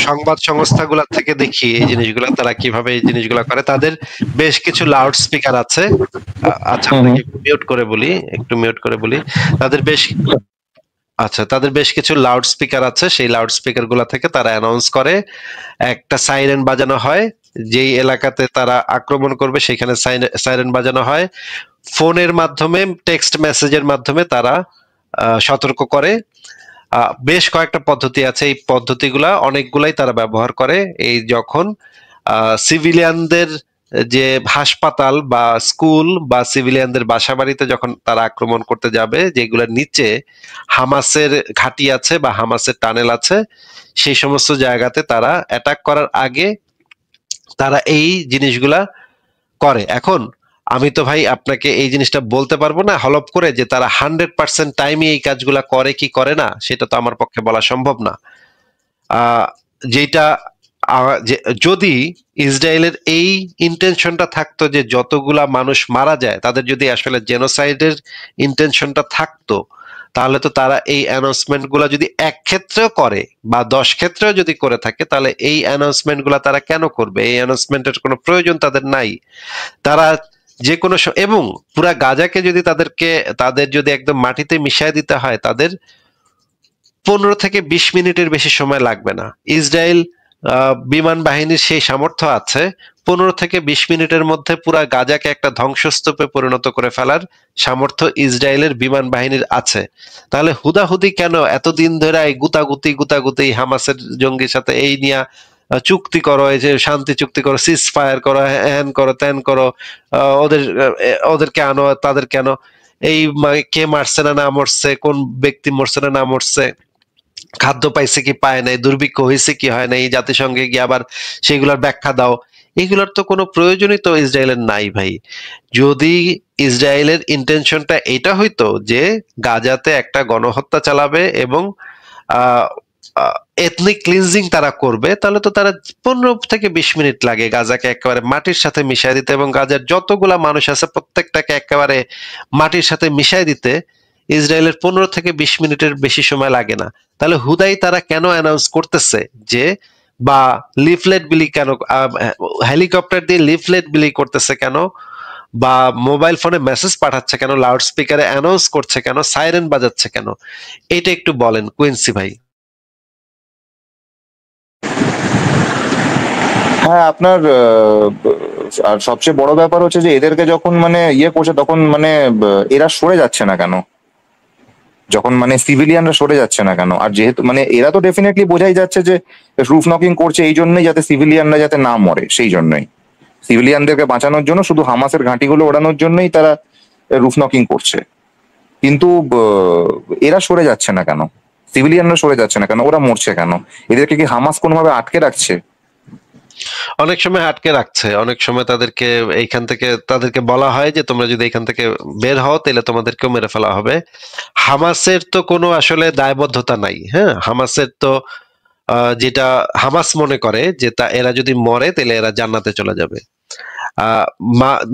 সংবাদ সংস্থাগুলা থেকে দেখি এই জিনিসগুলা তারা কিভাবে এই জিনিসগুলা করে, তাদের বেশ কিছু লাউড স্পিকার আছে। আচ্ছা, আপনাকে একটু মিউট করে বলি। তাদের বেশ কিছু লাউড স্পিকার আছে, সেই লাউড স্পিকার গুলা থেকে তারা অ্যানাউন্স করে, একটা সাইরেন বাজানো হয়, যেই এলাকাতে তারা আক্রমণ করবে সেখানে সাইরেন বাজানো হয়, ফোনের মাধ্যমে, টেক্সট মেসেজের মাধ্যমে তারা সতর্ক করে। বেশ কয়েকটা পদ্ধতি আছে, এই পদ্ধতিগুলা অনেকগুলাই তারা ব্যবহার করে। এই যখন সিভিলিয়ানদের যে হাসপাতাল বা স্কুল বা সিভিলিয়ানদের বাসা বাড়িতে যখন তারা আক্রমণ করতে যাবে, যেগুলোর নিচে হামাসের ঘাঁটি আছে বা হামাসের টানেল আছে, সেই সমস্ত জায়গাতে তারা অ্যাটাক করার আগে তারা এই জিনিসগুলা করে। এখন আমি তো ভাই আপনাকে এই জিনিসটা বলতে পারবো না হলপ করে যে তারা 100% টাইমে এই কাজগুলা করে কি করে না, সেটা তো আমার পক্ষে বলা সম্ভব না। যেটা যদি ইসরায়েলের এই ইন্টেনশনটা থাকতো যে যতগুলা মানুষ মারা যায় তাদের যদি আসলে জেনোসাইডের ইন্টেনশনটা থাকতো, তাহলে তো তারা এই অ্যানাউন্সমেন্ট গুলা যদি এক ক্ষেত্রেও করে বা 10 ক্ষেত্রেও যদি করে থাকে, তাহলে এই অ্যানাউন্সমেন্ট গুলা তারা কেন করবে? এই অ্যানাউন্সমেন্টের কোনো প্রয়োজন তাদের নাই। তারা যে কোনো এবং পুরা গাজাকে যদি তাদের যদি একদম মাটিতে মিশিয়ে দিতে হয়, তাদের 15 থেকে 20 মিনিটের বেশি সময় লাগবে না। ইসরায়েল বিমান বাহিনীর সেই সামর্থ্য আছে 15 থেকে 20 মিনিটের মধ্যে পুরা গাজাকে একটা ধ্বংসস্তূপে পরিণত করে ফেলার সামর্থ্য ইসরায়েলের বিমান বাহিনীর আছে। তাহলে হুদাহুদি কেন এতদিন ধরে এই গুতাগুতি হামাসের জঙ্গির সাথে এই নিয়ে চুক্তি করো, এই যে শান্তি চুক্তি করো, সিজ ফায়ার করো, হ্যান করো, ত্যান করো, ওদেরকে আনো, তাদের কেন, এই কে মারছে না মরছে, কোন ব্যক্তি মরছে না মরছে, খাদ্য পাইছে কি পায় নাই, দুর্ভিক্ষ হয়েছে কি হয় নাই, জাতিসংঘে গিয়ে আবার সেগুলোর ব্যাখ্যা দাও। এগুলোর তো কোনো প্রয়োজনই তো ইসরায়েলের নাই ভাই। যদি ইসরায়েলের ইন্টেনশনটা এটা হইতো যে গাজাতে একটা গণহত্যা চালাবে এবং এথনিক ক্লিনজিং তারা করবে, তাহলে তো তারা 15 থেকে 20 মিনিট লাগে গাজাকে একেবারে মাটির সাথে মিশাই দিতে, এবং গাজার যতগুলা মানুষ আছে প্রত্যেকটাকে একেবারে মাটির সাথে মিশাই দিতে ইসরায়েলের 15 থেকে 20 মিনিটের বেশি সময় লাগে না। তাহলে হুদাই তারা কেন অ্যানাউন্স করতেছে যে, বা লিফলেট বিলি কেন, হেলিকপ্টার দিয়ে লিফলেট বিলি করতেছে কেন, বা মোবাইল ফোনে মেসেজ পাঠাচ্ছে কেন, লাউড স্পিকারে অ্যানাউন্স করছে কেন, সাইরেন বাজাচ্ছে কেন, এটা একটু বলেন কুইন্সি ভাই। হ্যাঁ, আপনার আর সবচেয়ে বড় ব্যাপার হচ্ছে যে এদেরকে যখন মানে ইয়ে করছে তখন মানে এরা সরে যাচ্ছে না কেন, যখন মানে সিভিলিয়ানরা সরে যাচ্ছে না কেন? আর যেহেতু মানে এরা তো ডেফিনেটলি বোঝাই যাচ্ছে যে রুফ নকিং করছে এই জন্যই যাতে সিভিলিয়ানরা যাতে না মরে, সেই জন্যই সিভিলিয়ানদেরকে বাঁচানোর জন্য, শুধু হামাসের ঘাঁটিগুলো ওড়ানোর জন্যই তারা রুফ নকিং করছে। কিন্তু এরা সরে যাচ্ছে না কেন, সিভিলিয়ানরা সরে যাচ্ছে না কেন, ওরা মরছে কেন? এদেরকে কি হামাস কোনোভাবে আটকে রাখছে? অনেক সময় আটকে রাখছে, অনেক সময় তাদেরকে বলা হয় যে তোমরা যদি এখান থেকে বের হও তাহলে তোমাদেরকেও মেরে ফেলা হবে। হামাসের তো কোনো আসলে দায়বদ্ধতা নাই। হ্যাঁ, হামাসের তো যেটা হামাস মনে করে যে এরা যদি মরে তাহলে এরা জান্নাতে চলে যাবে।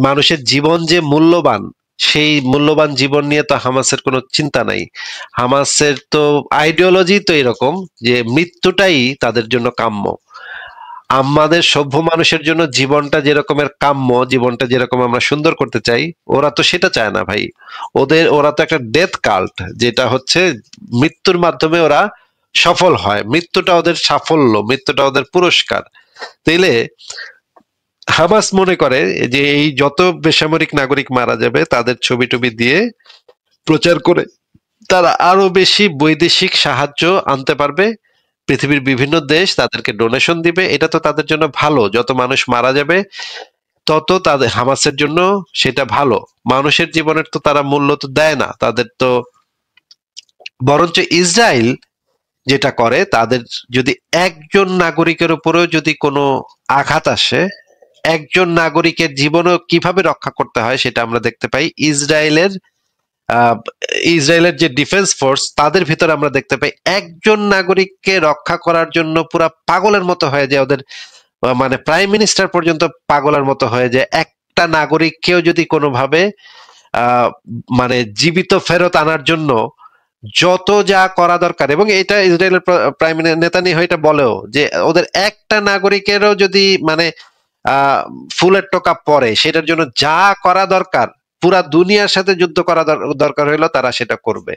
মানুষের জীবন যে মূল্যবান, সেই মূল্যবান জীবন নিয়ে তো হামাসের কোনো চিন্তা নাই। হামাসের তো আইডিওলজি তো এরকম যে মৃত্যুটাই তাদের জন্য কাম্য। আমাদের সভ্য মানুষের জন্য জীবনটা যেরকমের কাম্য, জীবনটা যেরকম আমরা সুন্দর করতে চাই, ওরা তো সেটা চায় না ভাই। ওরা তো একটা ডেথ কাল্ট, যেটা হচ্ছে মৃত্যুর মাধ্যমে ওরা সফল হয়, মৃত্যুটা ওদের সাফল্য, মৃত্যুটা ওদের পুরস্কার। তাইলে হামাস মনে করে যে এই যত বেসামরিক নাগরিক মারা যাবে তাদের ছবি টবি দিয়ে প্রচার করে তারা আরো বেশি বৈদেশিক সাহায্য আনতে পারবে, পৃথিবীর বিভিন্ন দেশ তাদেরকে ডোনেশন দিবে, এটা তো তাদের জন্য ভালো। যত মানুষ মারা যাবে তত তাদের হামাসের জন্য সেটা ভালো। মানুষের জীবনের তো তারা মূল্য তো দেয় না, তাদের তো বরঞ্চ ইসরায়েল যেটা করে, তাদের যদি একজন নাগরিকের উপরেও যদি কোনো আঘাত আসে, একজন নাগরিকের জীবনও কিভাবে রক্ষা করতে হয় সেটা আমরা দেখতে পাই ইসরায়েলের যে ডিফেন্স ফোর্স তাদের ভিতরে আমরা দেখতে পাই। একজন নাগরিককে রক্ষা করার জন্য পুরা পাগলের মতো হয়ে যায় ওদের, মানে প্রাইম মিনিস্টার পর্যন্ত পাগলের মতো হয়ে যায় একটা একটা নাগরিককেও যদি কোনোভাবে মানে জীবিত ফেরত আনার জন্য যত যা করা দরকার, এবং এটা ইসরায়েলের প্রাইম নেতানিয়াহু এটা বলেও যে ওদের একটা নাগরিকেরও যদি মানে ফুলের টোকা পড়ে সেটার জন্য যা করা দরকার, পুরা দুনিয়ার সাথে যুদ্ধ করা দরকার হইলো তারা সেটা করবে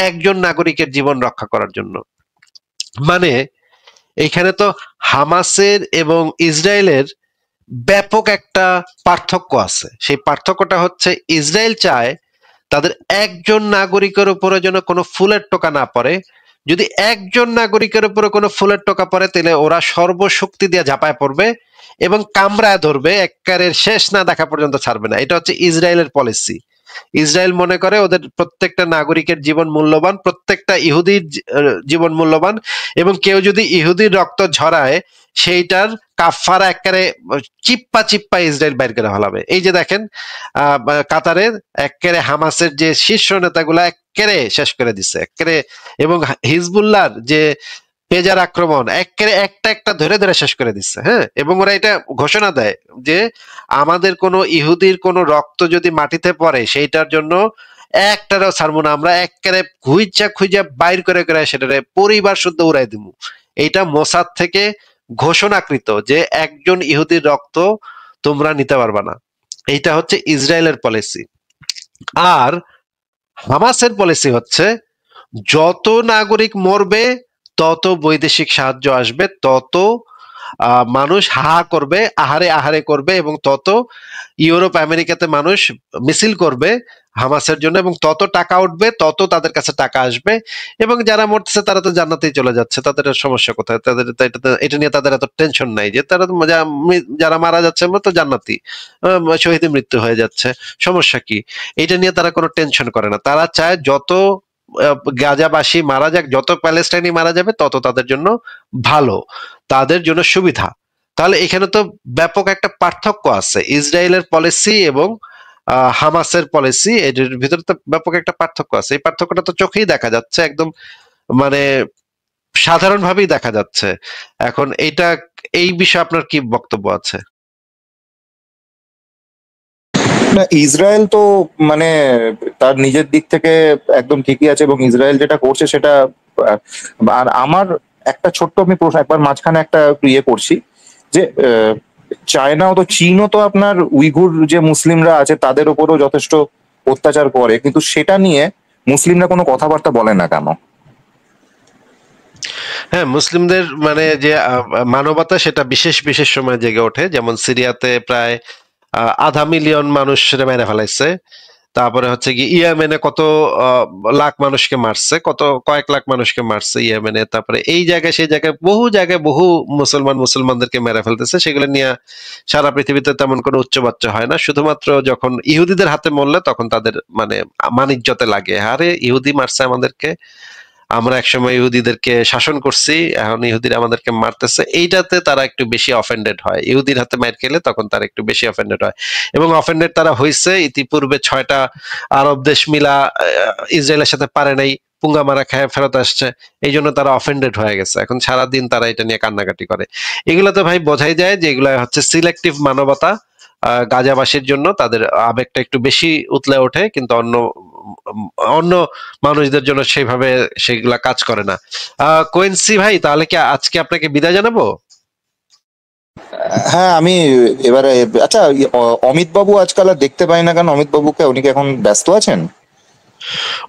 একজন নাগরিকের জীবন রক্ষা করার জন্য। মানে এখানে তো হামাসের এবং ইসরায়েলের ব্যাপক একটা পার্থক্য আছে। সেই পার্থক্যটা হচ্ছে ইসরায়েল চায় তাদের একজন নাগরিকের উপরে যেন কোনো ফুলের টোকা না পড়ে। যদি একজন নাগরিকের উপরে কোনো ফুলের টোকা পড়ে তাহলে ওরা সর্বশক্তি দিয়ে ঝাঁপায় পড়বে এবং কামড়ায় ধরবে, একেবারে শেষ না দেখা পর্যন্ত ছাড়বে না। এটা হচ্ছে ইসরায়েলের পলিসি। ইসরায়েল মনে করে ওদের প্রত্যেকটা নাগরিকের জীবন মূল্যবান, প্রত্যেকটা ইহুদির জীবন মূল্যবান, এবং কেউ যদি ইহুদির রক্ত ঝরায় সেইটার কাফারা একেবারে চিপ্পা চিপ্পা ইসরায়েল বাইর করে ফেলাবে। এই যে দেখেন কাতারের একেবারে হামাসের যে শীর্ষ নেতাগুলা একেবারে শেষ করে দিচ্ছে একেবারে, এবং হিজবুল্লাহর যে পেজার আক্রমণ একেবারে একটা একটা ধরে ধরে শেষ করে দিচ্ছে। হ্যাঁ, এবং ওরা এটা ঘোষণা দেয় যে আমাদের কোনো ইহুদির কোনো রক্ত যদি মাটিতে পড়ে সেইটার জন্য একটারও ছাড়বো না, আমরা একেবারে খুঁজা বাইর করে করে সেটারে পরিবার শুদ্ধ উড়াই দিব। এইটা মোসাদ থেকে ঘোষণাকৃত যে একজন ইহুদির রক্ত তোমরা নিতে পারবা না। এইটা হচ্ছে ইসরায়েলের পলিসি। আর হামাসের পলিসি হচ্ছে যত নাগরিক মরবে তত বৈদেশিক সাহায্য আসবে, তত মানুষ হা করবে, আহারে আহারে করবে, এবং তত ইউরোপ আমেরিকাতে মানুষ মিছিল করবে হামাসের জন্য, এবং তত টাকা উঠবে, তত তাদের কাছে টাকা আসবে, এবং যারা মরতেছে তারা তো জান্নাতেই চলে যাচ্ছে, তাদের সমস্যা কোথায়? তাদের এটা নিয়ে তাদের এত টেনশন নাই যে তারা যারা মারা যাচ্ছে তো জান্নাতি শহীদে মৃত্যু হয়ে যাচ্ছে, সমস্যা কি? এটা নিয়ে তারা কোনো টেনশন করে না। তারা চায় যত গাজাবাসী মারা যাক, যত প্যালেস্টাইনি মারা যাবে তত তাদের জন্য ভালো, তাদের জন্য সুবিধা। তাহলে এখানে তো ব্যাপক একটা পার্থক্য আছে ইসরায়েলের পলিসি এবং হামাসের পলিসি, এর ভিতরে তো ব্যাপক একটা পার্থক্য আছে। এই পার্থক্যটা তো চোখেই দেখা যাচ্ছে, একদম মানে সাধারণভাবেই দেখা যাচ্ছে। এখন এইটা, এই বিষয়ে আপনার কি বক্তব্য আছে? না, ইসরায়েল তো মানে তার নিজের দিক থেকে একদম ঠিকই আছে, এবং ইসরায়েল যেটা করছে সেটা আর আমার একটা ছোট্ট আমি প্রশ্ন একবার মাঝখানে একটা ইয়ে করছি যে চায়নাও তো চীনও তো আপনার উইঘুর যে মুসলিমরা আছে তাদের উপরও যথেষ্ট অত্যাচার করে, কিন্তু সেটা নিয়ে মুসলিমরা কোনো কথাবার্তা বলে না কেন? হ্যাঁ, মুসলিমদের মানে যে মানবতা সেটা বিশেষ বিশেষ সময় জেগে ওঠে। যেমন সিরিয়াতে প্রায় 0.5 মিলিয়ন মানুষ মেরে ফেলাইছে, তারপরে হচ্ছে কি ইয়েমেনে কত লাখ মানুষকে মারছে, কত কয়েক লাখ মানুষকে মারছে ইয়েমেনে, তারপরে এই জায়গায় সেই জায়গায় বহু মুসলমানদেরকে মেরে ফেলতেছে। সেগুলো নিয়ে সারা পৃথিবীতে তেমন কোনো উচ্চবাচ্য হয় না, শুধুমাত্র যখন ইহুদিদের হাতে মরলে তখন তাদের মানে মানিজ্যতে লাগে, আরে ইহুদি মারছে আমাদেরকে, আমরা একসময় ইহুদিদেরকে শাসন করছি, এখন ইহুদিরা আমাদেরকে মারতেছে, এইটাতে তারা একটু বেশি অফেন্ডেড হয়। ইহুদির হাতে মার খেলে তখন তারা একটু বেশি অফেন্ডেড হয়, এবং অফেন্ডেড তারা হয়েছে। ইতিপূর্বে 6টা আরব দেশ মিলা ইসরায়েলের সাথে পারে নাই, পুঙ্গা মারা খায় ফেরত আসছে, এই জন্য তারা অফেন্ডেড হয়ে গেছে। এখন সারাদিন তারা এটা নিয়ে কান্নাকাটি করে। এগুলো তো ভাই বোঝাই যায় যে এগুলা হচ্ছে সিলেক্টিভ মানবতা। গাজাবাসীর জন্য তাদের আবেগটা একটু বেশি উতলে ওঠে, কিন্তু অন্য মানুষদের জন্য সেইভাবে সেগুলা কাজ করে না। কোয়েন্সি ভাই, তাহলে কি আজকে আপনাকে বিদায় জানাবো? হ্যাঁ, আমি এবারে আচ্ছা, অমিত বাবু আজকাল আর দেখতে পাই না কেন? অমিত বাবুকে, উনি কি এখন ব্যস্ত আছেন?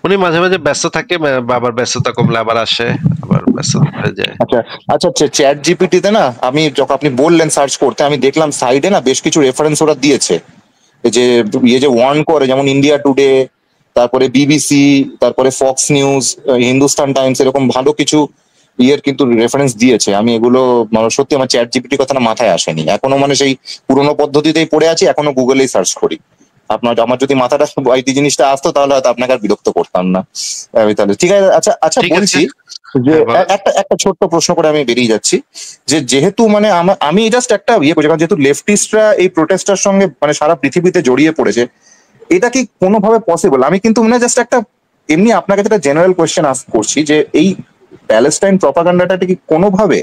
উনি মাঝে মাঝে ব্যস্ত থাকে, আবার ব্যস্ততা কমলে আবার আসে, আবার ব্যস্ত হয়ে যায়। আচ্ছা আচ্ছা, চ্যাট জিপিটিতে না আমি যখন আপনি বললেন সার্চ করতে, আমি দেখলাম সাইডে না বেশ কিছু রেফারেন্স ওরা দিয়েছে, যে ইয়ে যে ওয়ার্ন করে, যেমন ইন্ডিয়া টুডে, তারপরে বিবিসি, তারপরে ফক্স নিউজ, হিন্দুস্তান টাইমস, এরকম ভালো কিছু ইয়ের কিন্তু রেফারেন্স দিয়েছে। আমি এগুলো সত্যি আমার চ্যাট জিপিটি কথাটা মাথায় আসেনি এখনো, মানে সেই পুরোনো পদ্ধতিতেই পড়ে আছি, এখনো গুগলেই সার্চ করি। আমার যদি মাথাটা আইটি জিনিসটা আসতো তাহলে হয়তো আপনাকে আর বিরক্ত করতাম না। তাহলে ঠিক আছে। আচ্ছা আচ্ছা, বলছি যে একটা ছোট্ট প্রশ্ন করে আমি বেরিয়ে যাচ্ছি, যে যেহেতু মানে আমি জাস্ট একটা ইয়ে করছি, কারণ যেহেতু লেফটিস্টরা এই প্রোটেস্টার সঙ্গে মানে সারা পৃথিবীতে জড়িয়ে পড়েছে, এটা কি কোনোভাবে পসিবল? আমি কিন্তু মানে জাস্ট একটা এমনি আপনাকে যেটা জেনারেল কোয়েশ্চেন আস্ক করছি, যে এই প্যালেস্টাইন প্রপাগান্ডাটা কি কোনোভাবে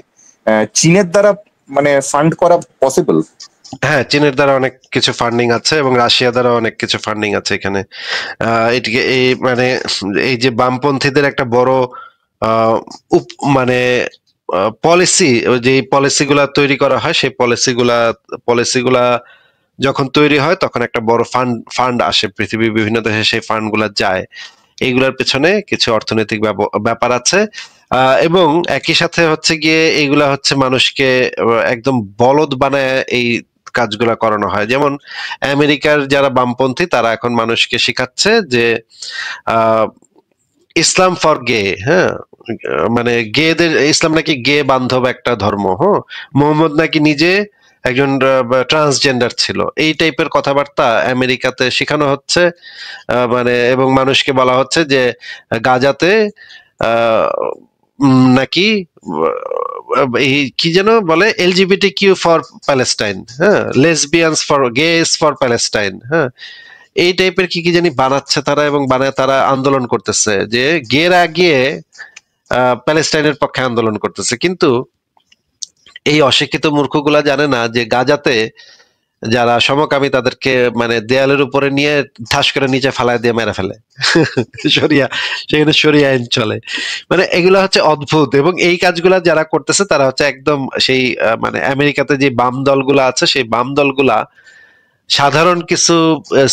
চীনের দ্বারা মানে ফান্ড করা পসিবল? হ্যাঁ, চীনের দ্বারা অনেক কিছু ফান্ডিং আছে এবং রাশিয়া দ্বারা অনেক কিছু ফান্ডিং আছে এখানে। এটিকে এই মানে এই যে বামপন্থীদের একটা বড় আহ, মানে পলিসি, যে পলিসিগুলা তৈরি করা হয় সেই পলিসিগুলা যখন তৈরি হয় তখন একটা বড় ফান্ড আসে পৃথিবীর বিভিন্ন দেশে, সেই ফান্ড গুলা যায়। এইগুলার পেছনে কিছু অর্থনৈতিক ব্যাপার আছে। এবং একই সাথে হচ্ছে গিয়ে এইগুলা হচ্ছে মানুষকে একদম বলদ বানায় এই কাজগুলা করানো হয়। যেমন আমেরিকার যারা বামপন্থী তারা এখন মানুষকে শিখাচ্ছে যে ইসলাম ফর গে, হ্যাঁ, মানে গেদের ইসলাম নাকি গে বান্ধব একটা ধর্ম। হ্যাঁ, মোহাম্মদ নাকি নিজে একজন ট্রান্সজেন্ডার ছিল, এই টাইপের কথাবার্তা আমেরিকাতে শেখানো হচ্ছে। মানে এবং মানুষকে বলা হচ্ছে যে গাজাতে নাকি এই কি যেন বলে এলজিবিটি কিউ ফর প্যালেস্টাইন, হ্যাঁ, লেসবিয়ানস ফর গেস ফর প্যালেস্টাইন, হ্যাঁ, এই টাইপের কি কি জানি বানাচ্ছে তারা, এবং বানায় তারা আন্দোলন করতেছে যে গেরা গিয়ে প্যালেস্টাইনের পক্ষে আন্দোলন করতেছে। কিন্তু এই অশিক্ষিত মূর্খগুলা জানে না যে গাজাতে যারা সমকামী তাদেরকে মানে দেয়ালের উপরে নিয়ে ঠাস করে নিচে ফালায় দিয়ে মেরে ফেলে। সেখানে শরিয়া আইন চলে। মানে এগুলা হচ্ছে অদ্ভুত, এবং এই কাজগুলা যারা করতেছে তারা হচ্ছে একদম সেই মানে আমেরিকাতে যে বাম দলগুলা আছে সেই বাম দলগুলা সাধারণ কিছু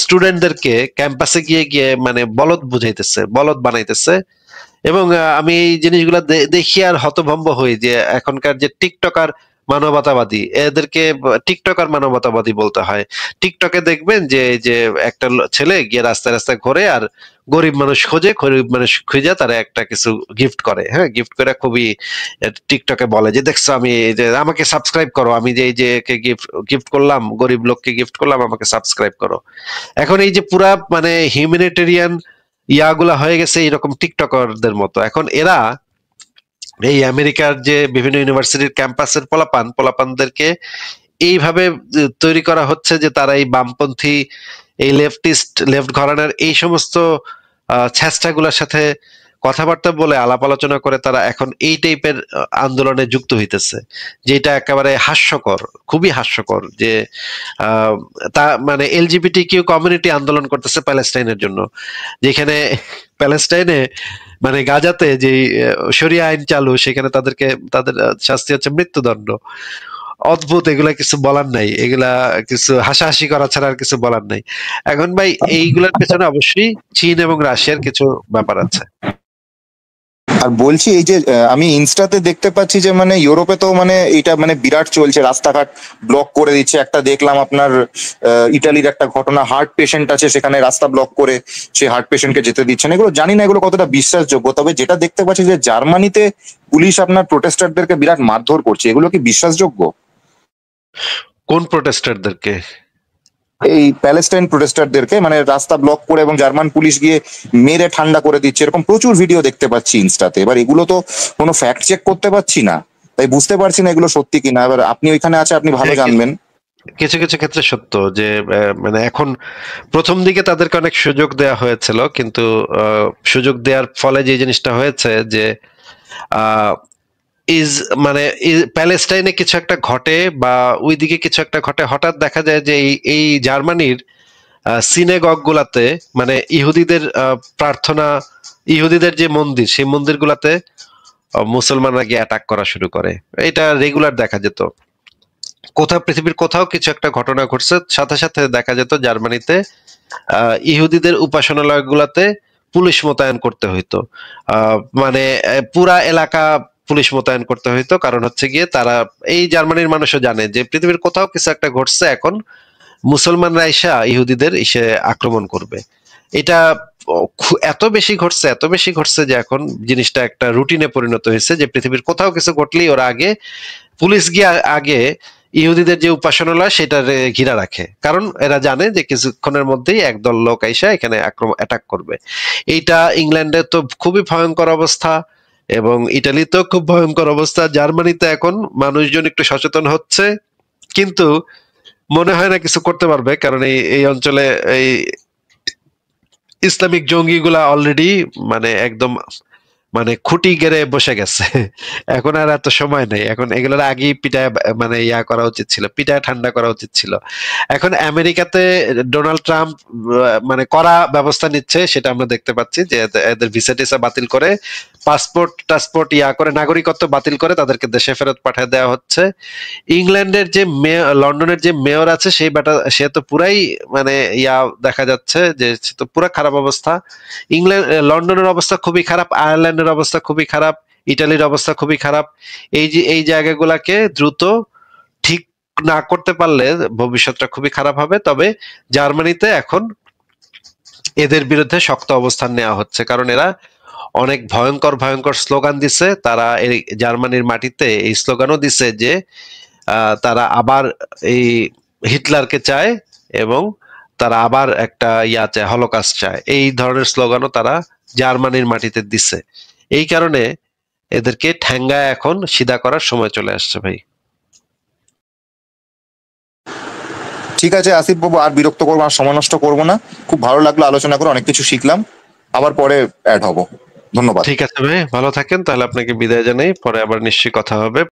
স্টুডেন্টদেরকে ক্যাম্পাসে গিয়ে গিয়ে মানে বলদ বুঝাইতেছে, বলদ বানাইতেছে। এবং আমি এই জিনিসগুলা দেখি আর হতভম্ব হই যে এখনকার যে টিকটকার মানবতাবাদী, এদেরকে টিকটকার মানবতাবাদী বলতে হয়। টিকটকে দেখবেন যে যে একটা ছেলে গিয়ে রাস্তায় রাস্তায় ঘোরে আর গরিব মানুষ খোঁজে, গরিব মানুষ খুঁজে তারা একটা কিছু গিফট করে, হ্যাঁ, গিফট করে খুবই টিকটকে বলে যে দেখছো আমি যে আমাকে সাবস্ক্রাইব করো, আমি যে এই যে গিফট করলাম, গরিব লোককে গিফট করলাম, আমাকে সাবস্ক্রাইব করো। এখন এই যে পুরা মানে হিউম্যানিটেরিয়ান ইয়াগুলা হয়ে গেছে এইরকম টিকটকারদের মতো। এখন এরা এই আমেরিকার যে বিভিন্ন ইউনিভার্সিটির ক্যাম্পাসের পোলাপানদেরকে এইভাবে তৈরি করা হচ্ছে যে তারা এই বামপন্থী, এই লেফট ঘরানার এই সমস্ত ছেঁচড়াগুলোর সাথে কথাবার্তা বলে আলাপ আলোচনা করে তারা এখন এই টাইপের আন্দোলনে যুক্ত হইতেছে, যেটা একেবারে হাস্যকর, খুবই হাস্যকর। যে তা মানে এলজিবিটি কিউ কমিউনিটি আন্দোলন করতেছে প্যালেস্টাইনের জন্য, যেখানে প্যালেস্টাইনে মানে গাজাতে যে শরিয়া আইন চালু, সেখানে তাদের শাস্তি হচ্ছে মৃত্যুদণ্ড। অদ্ভুত, এগুলা কিছু বলার নাই, এগুলা কিছু হাসাহাসি করা ছাড়া আর কিছু বলার নাই। এখন ভাই এইগুলার পেছনে অবশ্যই চীন এবং রাশিয়ার কিছু ব্যাপার আছে। আর বলছি এই যে আমি ইনস্টাতে দেখতে পাচ্ছি যে মানে ইউরোপে তো মানে এটা মানে বিরাট চলছে, রাস্তাঘাট ব্লক করে দিচ্ছে। একটা দেখলাম আপনার ইটালির একটা ঘটনা, হার্ট পেশেন্ট আছে সেখানে রাস্তা ব্লক করে সেই হার্ট পেশেন্টকে যেতে দিচ্ছে না। এগুলো জানি না এগুলো কতটা বিশ্বাসযোগ্য, তবে যেটা দেখতে পাচ্ছি যে জার্মানিতে পুলিশ আপনার প্রোটেস্টারদেরকে বিরাট মারধর করছে, এগুলো কি বিশ্বাসযোগ্য? কোন প্রোটেস্টারদেরকে? এই প্যালেস্টাইন প্রোটেস্টারদেরকে, মানে রাস্তা ব্লক করে এবং জার্মান পুলিশ গিয়ে মেরে ঠান্ডা করে দিচ্ছে, এরকম প্রচুর ভিডিও দেখতে পাচ্ছি ইনস্টাতে। এবার এগুলো তো কোনো ফ্যাক্ট চেক করতে পারছি না, তাই বুঝতে পারছি না এগুলো সত্যি কিনা। এবার আপনি ওইখানে আছে, আপনি ভালো জানবেন। কিছু কিছু ক্ষেত্রে সত্য যে মানে এখন প্রথম দিকে তাদেরকে অনেক সুযোগ দেওয়া হয়েছিল, কিন্তু সুযোগ দেওয়ার ফলে যে জিনিসটা হয়েছে যে মানে প্যালেস্টাইনে কিছু একটা ঘটে বা ওইদিকে কিছু একটা ঘটে, হঠাৎ দেখা যায় যে এই জার্মানির সিনেগগ গুলাতে মানে ইহুদিদের প্রার্থনা, ইহুদিদের যে মন্দির, সেই মন্দির গুলাতে মুসলমানরা গিয়ে অ্যাটাক করা শুরু করে। এটা রেগুলার দেখা যেত। পৃথিবীর কোথাও কিছু একটা ঘটনা ঘটছে, সাথে সাথে দেখা যেত জার্মানিতে ইহুদিদের উপাসনালয় গুলাতে পুলিশ মোতায়েন করতে হইতো। মানে পুরা এলাকা পুলিশ মোতায়েন করতে হইতো, কারণ হচ্ছে গিয়ে তারা, এই জার্মানির মানুষও জানে যে পৃথিবীর কোথাও কিছু একটা ঘটছে, এখন মুসলমানরা এসে ইহুদিদের এসে আক্রমণ করবে। এটা এত বেশি ঘটছে যে এখন জিনিসটা একটা রুটিনে পরিণত হয়েছে, যে পৃথিবীর কোথাও কিছু ঘটলেই ওরা পুলিশ গিয়ে আগে ইহুদিদের যে উপাসনালয় সেটা ঘিরা রাখে, কারণ এরা জানে যে কিছুক্ষণের মধ্যেই একদল লোক আইসা এখানে অ্যাটাক করবে। এইটা ইংল্যান্ডে তো খুবই ভয়ঙ্কর অবস্থা, এবং ইটালিতেও খুব ভয়ঙ্কর অবস্থা। জার্মানিতে এখন মানুষজন একটু সচেতন হচ্ছে, কিন্তু মনে হয় না কিছু করতে পারবে, কারণ এই অঞ্চলে এই ইসলামিক জঙ্গিগুলা অলরেডি মানে একদম মানে খুঁটি গেড়ে বসে গেছে। এখন আর এত সময় নেই, এখন এগুলোর আগেই পিটায় মানে ইয়া করা উচিত ছিল, পিটায় ঠান্ডা করা উচিত ছিল। এখন আমেরিকাতে ডোনাল্ড ট্রাম্প মানে কড়া ব্যবস্থা নিচ্ছে, সেটা আমরা দেখতে পাচ্ছি যে এদের ভিসা টিসা বাতিল করে, পাসপোর্ট টাসপোর্ট ইয়া করে, নাগরিকত্ব বাতিল করে তাদেরকে দেশে ফেরত পাঠিয়ে দেওয়া হচ্ছে। ইংল্যান্ডের যে লন্ডনের যে মেয়র আছে সেই বেটা, সে তো পুরাই মানে ইয়া দেখা যাচ্ছে যে সে তো পুরা খারাপ অবস্থা। লন্ডনের অবস্থা খুবই খারাপ, আয়ারল্যান্ডের অবস্থা খুবই খারাপ, ইটালির অবস্থা খুবই খারাপ। এই যে এই জায়গাগুলাকে দ্রুত ঠিক না করতে পারলে ভবিষ্যৎটা খুবই খারাপ হবে। তবে জার্মানিতে এখন এদের বিরুদ্ধে শক্ত অবস্থান নেওয়া হচ্ছে, কারণ এরা অনেক ভয়ঙ্কর ভয়ঙ্কর স্লোগান দিছে। তারা এই জার্মানির মাটিতে এই স্লোগানও দিছে যে তারা আবার এই হিটলারকে চায় এবং তারা আবার একটা ইয়া চায়, হলোকাস্ট চায়। এই ধরনের স্লোগানও তারা জার্মানির মাটিতে দিছে। এই কারণে এদেরকে ঠ্যাঙ্গায় এখন সিধা করার সময় চলে আসছে ভাই। ঠিক আছে আসিফ বাবু, আর বিরক্ত করবো, আর সময় নষ্ট করবো না। খুব ভালো লাগলো আলোচনা করে, অনেক কিছু শিখলাম। আবার পরে অ্যাড হব। ধন্যবাদ। ঠিক আছে ভাই, ভালো থাকেন। তাহলে আপনাকে বিদায় জানাই, পরে আবার নিশ্চয়ই কথা হবে।